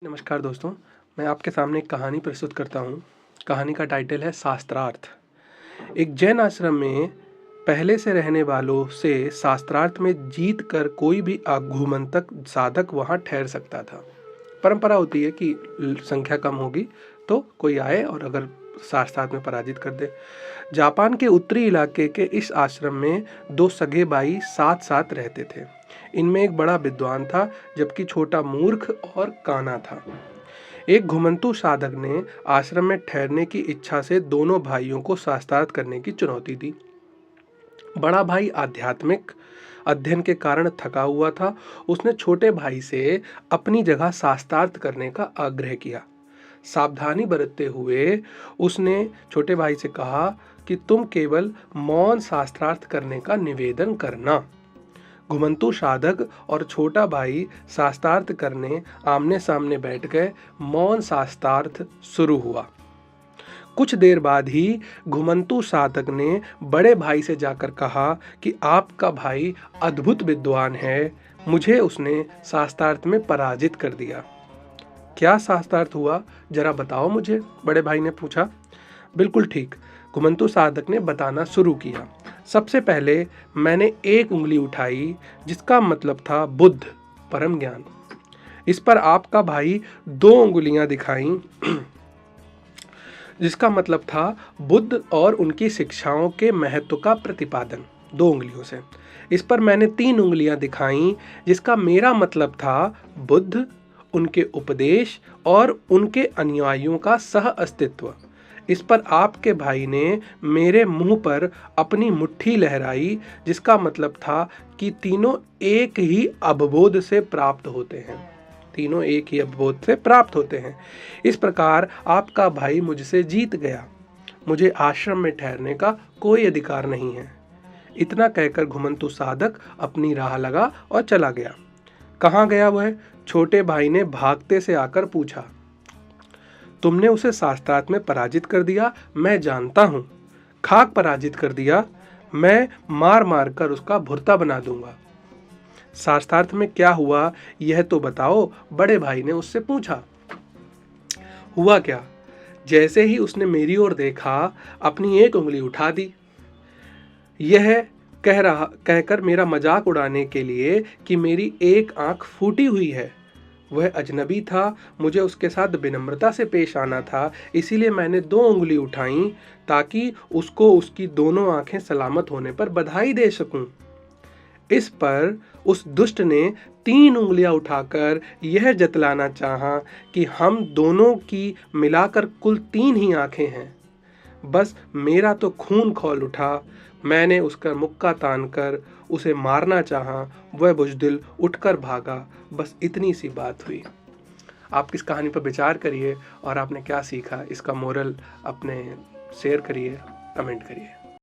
नमस्कार दोस्तों, मैं आपके सामने एक कहानी प्रस्तुत करता हूँ। कहानी का टाइटल है शास्त्रार्थ। एक जैन आश्रम में पहले से रहने वालों से शास्त्रार्थ में जीत कर कोई भी आगुमंतक साधक वहाँ ठहर सकता था। परंपरा होती है कि संख्या कम होगी तो कोई आए और अगर शास्त्रार्थ में पराजित कर दे। जापान के उत्तरी इलाके के इस आश्रम में दो सगे भाई साथ साथ रहते थे। इनमें एक बड़ा विद्वान था जबकि छोटा मूर्ख और काना था। एक घुमंतु साधक ने आश्रम में ठहरने की इच्छा से दोनों भाइयों को शास्त्रार्थ करने की चुनौती दी। बड़ा भाई आध्यात्मिक अध्ययन के कारण थका हुआ था। उसने छोटे भाई से अपनी जगह शास्त्रार्थ करने का आग्रह किया। सावधानी बरतते हुए उसने छोटे भाई से कहा कि तुम केवल मौन शास्त्रार्थ करने का निवेदन करना। घुमंतु साधक और छोटा भाई शास्त्रार्थ करने आमने सामने बैठ गए। मौन शास्त्रार्थ शुरू हुआ। कुछ देर बाद ही घुमंतु साधक ने बड़े भाई से जाकर कहा कि आपका भाई अद्भुत विद्वान है, मुझे उसने शास्त्रार्थ में पराजित कर दिया। क्या शास्त्रार्थ हुआ, जरा बताओ मुझे, बड़े भाई ने पूछा। बिल्कुल ठीक, घुमंतु साधक ने बताना शुरू किया। सबसे पहले मैंने एक उंगली उठाई जिसका मतलब था बुद्ध, परम ज्ञान। इस पर आपका भाई दो उंगलियां दिखाई जिसका मतलब था बुद्ध और उनकी शिक्षाओं के महत्व का प्रतिपादन, दो उंगलियों से। इस पर मैंने तीन उंगलियां दिखाई जिसका मेरा मतलब था बुद्ध, उनके उपदेश और उनके अनुयायियों का सह अस्तित्व। इस पर आपके भाई ने मेरे मुंह पर अपनी मुट्ठी लहराई जिसका मतलब था कि तीनों एक ही अवबोध से प्राप्त होते हैं। तीनों एक ही अवबोध से प्राप्त होते हैं। इस प्रकार आपका भाई मुझसे जीत गया। मुझे आश्रम में ठहरने का कोई अधिकार नहीं है। इतना कहकर घुमंतु साधक अपनी राह लगा और चला गया। कहाँ गया वह? छोटे भाई ने भागते से आकर पूछा। तुमने उसे शास्त्रार्थ में पराजित कर दिया, मैं जानता हूं। खाक पराजित कर दिया, मैं मार मार कर उसका भुर्ता बना दूंगा। शास्त्रार्थ में क्या हुआ यह तो बताओ, बड़े भाई ने उससे पूछा। हुआ क्या? जैसे ही उसने मेरी ओर देखा, अपनी एक उंगली उठा दी। यह कहकर मेरा मजाक उड़ाने के लिए कि मेरी एक आंख फूटी हुई है। वह अजनबी था, मुझे उसके साथ विनम्रता से पेश आना था, इसीलिए मैंने दो उंगली उठाई ताकि उसको उसकी दोनों आंखें सलामत होने पर बधाई दे सकूं। इस पर उस दुष्ट ने तीन उंगलियां उठाकर यह जतलाना चाहा कि हम दोनों की मिलाकर कुल तीन ही आंखें हैं। बस मेरा तो खून खौल उठा। मैंने उसका मुक्का तानकर उसे मारना चाहा, वह बुज़दिल उठकर भागा। बस इतनी सी बात हुई। आप इस कहानी पर विचार करिए और आपने क्या सीखा, इसका मोरल अपने शेयर करिए, कमेंट करिए।